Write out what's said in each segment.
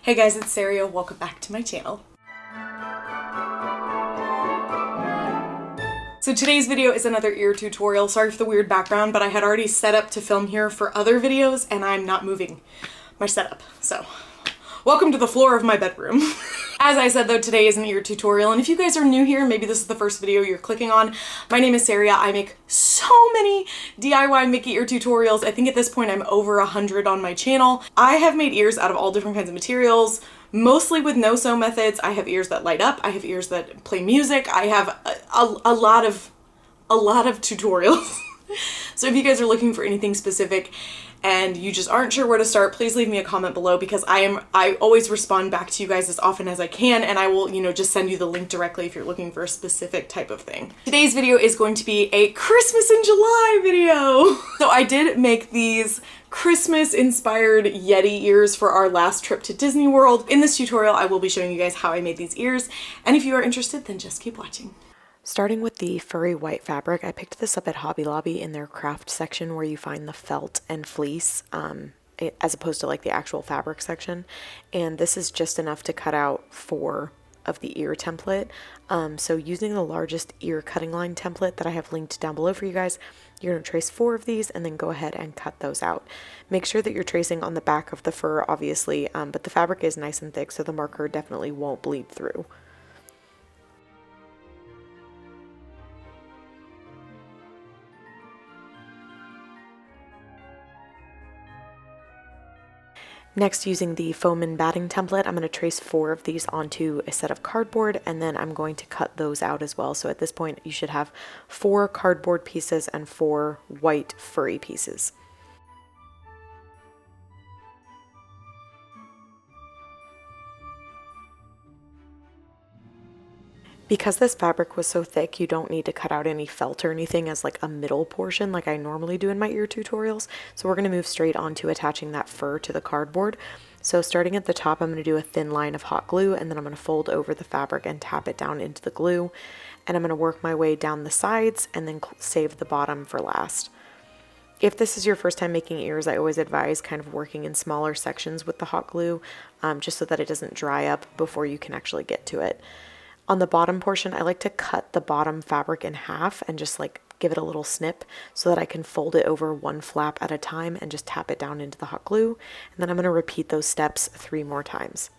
Hey guys, it's Saria. Welcome back to my channel. So today's video is another ear tutorial. Sorry for the weird background, but I had already set up to film here for other videos and I'm not moving my setup. So welcome to the floor of my bedroom. As I said though, today is an ear tutorial, and if you guys are new here, maybe this is the first video you're clicking on, my name is Saria. I make so many DIY Mickey ear tutorials. I think at this point I'm over 100 on my channel. I have made ears out of all different kinds of materials, mostly with no-sew methods. I have ears that light up, I have ears that play music, I have a lot of tutorials. So if you guys are looking for anything specific and you just aren't sure where to start, please leave me a comment below because I always respond back to you guys as often as I can, and I will, just send you the link directly if you're looking for a specific type of thing. Today's video is going to be a Christmas in July video. So I did make these Christmas inspired Yeti ears for our last trip to Disney World. In this tutorial, I will be showing you guys how I made these ears, and if you are interested, then just keep watching. Starting with the furry white fabric, I picked this up at Hobby Lobby in their craft section where you find the felt and fleece as opposed to like the actual fabric section. And this is just enough to cut out 4 of the ear template. So using the largest ear cutting line template that I have linked down below for you guys, you're going to trace 4 of these and then go ahead and cut those out. Make sure that you're tracing on the back of the fur, obviously, but the fabric is nice and thick, so the marker definitely won't bleed through. Next, using the foam and batting template, I'm going to trace 4 of these onto a set of cardboard, and then I'm going to cut those out as well. So at this point, you should have 4 cardboard pieces and 4 white furry pieces. Because this fabric was so thick, you don't need to cut out any felt or anything as like a middle portion like I normally do in my ear tutorials. So we're going to move straight on to attaching that fur to the cardboard. So starting at the top, I'm going to do a thin line of hot glue, and then I'm going to fold over the fabric and tap it down into the glue. And I'm going to work my way down the sides and then save the bottom for last. If this is your first time making ears, I always advise kind of working in smaller sections with the hot glue, just so that it doesn't dry up before you can actually get to it. On the bottom portion, I like to cut the bottom fabric in half and just like give it a little snip so that I can fold it over 1 flap at a time and just tap it down into the hot glue. And then I'm going to repeat those steps 3 more times.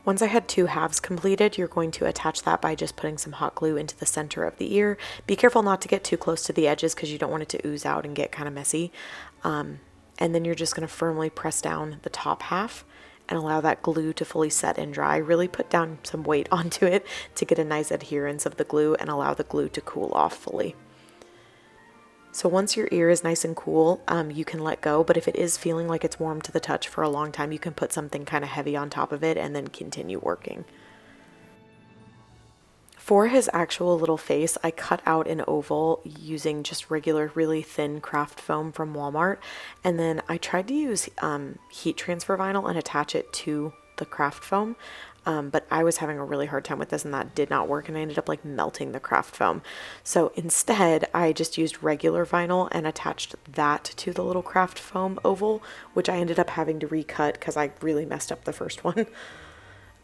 Once I had 2 halves completed, you're going to attach that by just putting some hot glue into the center of the ear. Be careful not to get too close to the edges because you don't want it to ooze out and get kind of messy. And then you're just going to firmly press down the top half and allow that glue to fully set and dry. Really put down some weight onto it to get a nice adherence of the glue and allow the glue to cool off fully. So once your ear is nice and cool, you can let go, but if it is feeling like it's warm to the touch for a long time, you can put something kind of heavy on top of it and then continue working. For his actual little face, I cut out an oval using just regular, really thin craft foam from Walmart. And then I tried to use heat transfer vinyl and attach it to the craft foam. But I was having a really hard time with this and that did not work. And I ended up like melting the craft foam. So instead, I just used regular vinyl and attached that to the little craft foam oval, which I ended up having to recut because I really messed up the first one.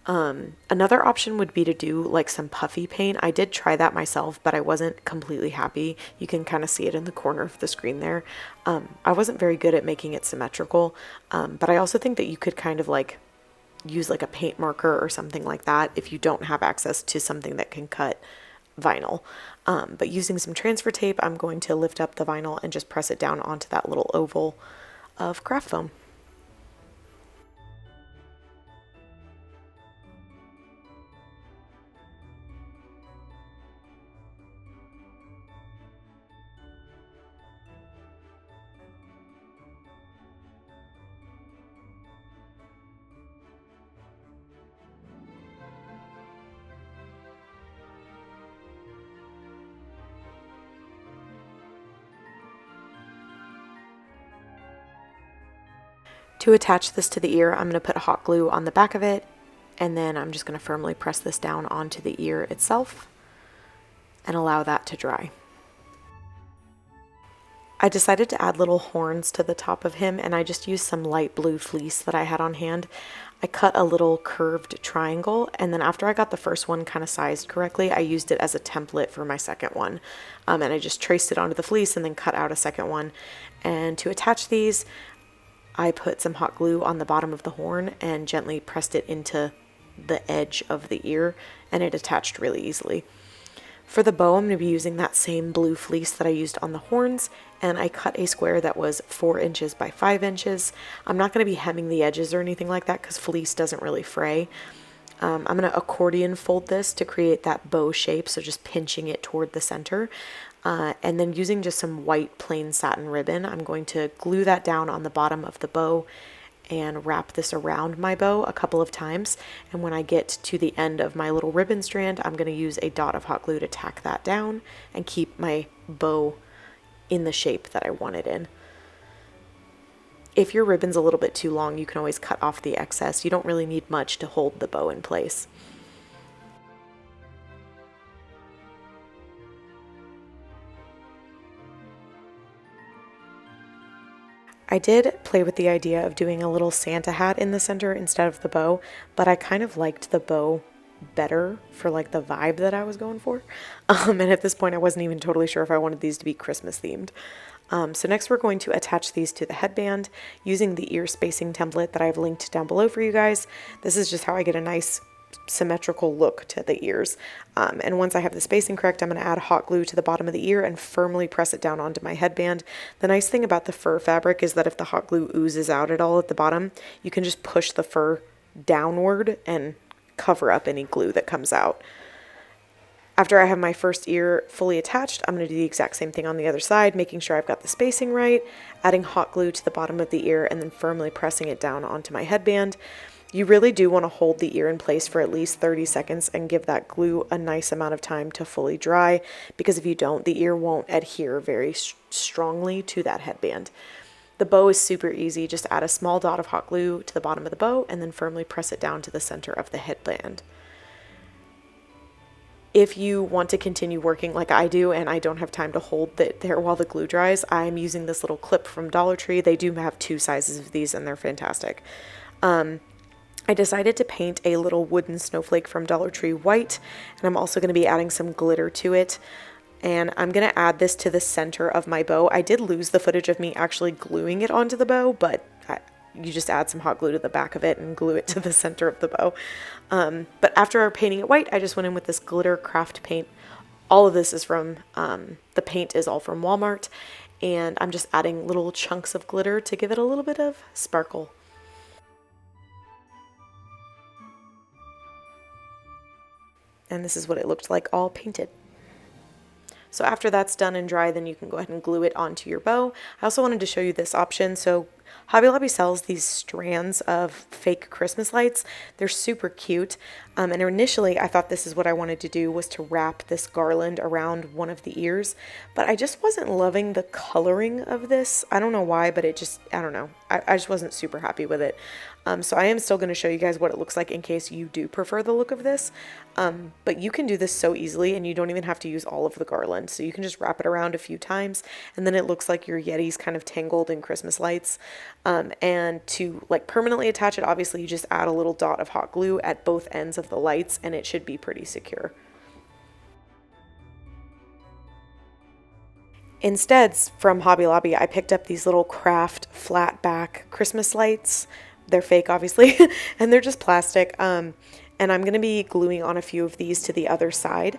Another option would be to do like some puffy paint. I did try that myself, but I wasn't completely happy. You can kind of see it in the corner of the screen there. I wasn't very good at making it symmetrical, but I also think that you could kind of like use like a paint marker or something like that if you don't have access to something that can cut vinyl. But using some transfer tape, I'm going to lift up the vinyl and just press it down onto that little oval of craft foam. To attach this to the ear, I'm going to put hot glue on the back of it, and then I'm just going to firmly press this down onto the ear itself and allow that to dry. I decided to add little horns to the top of him, and I just used some light blue fleece that I had on hand. I cut a little curved triangle, and then after I got the first one kind of sized correctly, I used it as a template for my second one. And I just traced it onto the fleece and then cut out a second one. And to attach these, I put some hot glue on the bottom of the horn and gently pressed it into the edge of the ear, and it attached really easily. For the bow, I'm going to be using that same blue fleece that I used on the horns, and I cut a square that was 4 inches by 5 inches. I'm not going to be hemming the edges or anything like that because fleece doesn't really fray. I'm going to accordion fold this to create that bow shape, so just pinching it toward the center. And then using just some white plain satin ribbon, I'm going to glue that down on the bottom of the bow and wrap this around my bow a couple of times. And when I get to the end of my little ribbon strand, I'm going to use a dot of hot glue to tack that down and keep my bow in the shape that I want it in. If your ribbon's a little bit too long, you can always cut off the excess. You don't really need much to hold the bow in place. I did play with the idea of doing a little Santa hat in the center instead of the bow, but I kind of liked the bow better for like the vibe that I was going for. And at this point I wasn't even totally sure if I wanted these to be Christmas themed. So next we're going to attach these to the headband using the ear spacing template that I've linked down below for you guys. This is just how I get a nice symmetrical look to the ears. And once I have the spacing correct, I'm going to add hot glue to the bottom of the ear and firmly press it down onto my headband. The nice thing about the fur fabric is that if the hot glue oozes out at all at the bottom, you can just push the fur downward and cover up any glue that comes out. After I have my first ear fully attached, I'm going to do the exact same thing on the other side, making sure I've got the spacing right, adding hot glue to the bottom of the ear, and then firmly pressing it down onto my headband. You really do want to hold the ear in place for at least 30 seconds and give that glue a nice amount of time to fully dry, because if you don't, the ear won't adhere very strongly to that headband. The bow is super easy. Just add a small dot of hot glue to the bottom of the bow and then firmly press it down to the center of the headband. If you want to continue working like I do and I don't have time to hold it there while the glue dries, I'm using this little clip from Dollar Tree. They do have 2 sizes of these and they're fantastic. I decided to paint a little wooden snowflake from Dollar Tree white, and I'm also going to be adding some glitter to it. And I'm going to add this to the center of my bow. I did lose the footage of me actually gluing it onto the bow, but you just add some hot glue to the back of it and glue it to the center of the bow. But after painting it white, I just went in with this glitter craft paint. All of this is from, the paint is all from Walmart, and I'm just adding little chunks of glitter to give it a little bit of sparkle. And this is what it looked like all painted. So after that's done and dry, then you can go ahead and glue it onto your bow. I also wanted to show you this option. So Hobby Lobby sells these strands of fake Christmas lights. They're super cute. And initially I thought this is what I wanted to do, was to wrap this garland around one of the ears, but I just wasn't loving the coloring of this. I don't know why, but it just, I don't know. I just wasn't super happy with it. So I am still going to show you guys what it looks like in case you do prefer the look of this. But you can do this so easily and you don't even have to use all of the garland. So you can just wrap it around a few times and then it looks like your Yeti's kind of tangled in Christmas lights. And to like permanently attach it, obviously you just add a little dot of hot glue at both ends of the lights and it should be pretty secure. Instead, from Hobby Lobby, I picked up these little craft flat back Christmas lights. They're fake, obviously, and they're just plastic. And I'm going to be gluing on a few of these to the other side.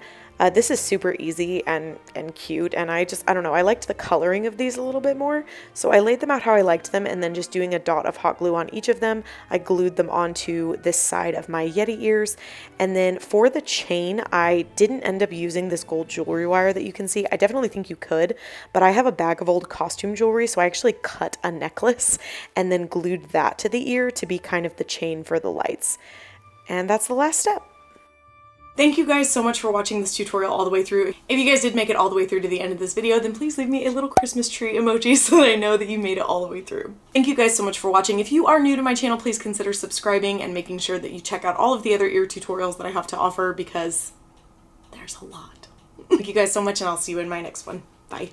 This is super easy and cute, and I don't know, I liked the coloring of these a little bit more, so I laid them out how I liked them, and then just doing a dot of hot glue on each of them, I glued them onto this side of my Yeti ears. And then for the chain, I didn't end up using this gold jewelry wire that you can see. I definitely think you could, but I have a bag of old costume jewelry, so I actually cut a necklace and then glued that to the ear to be kind of the chain for the lights. And that's the last step. Thank you guys so much for watching this tutorial all the way through. If you guys did make it all the way through to the end of this video, then please leave me a little Christmas tree emoji so that I know that you made it all the way through. Thank you guys so much for watching. If you are new to my channel, please consider subscribing and making sure that you check out all of the other ear tutorials that I have to offer, because there's a lot. Thank you guys so much, and I'll see you in my next one. Bye.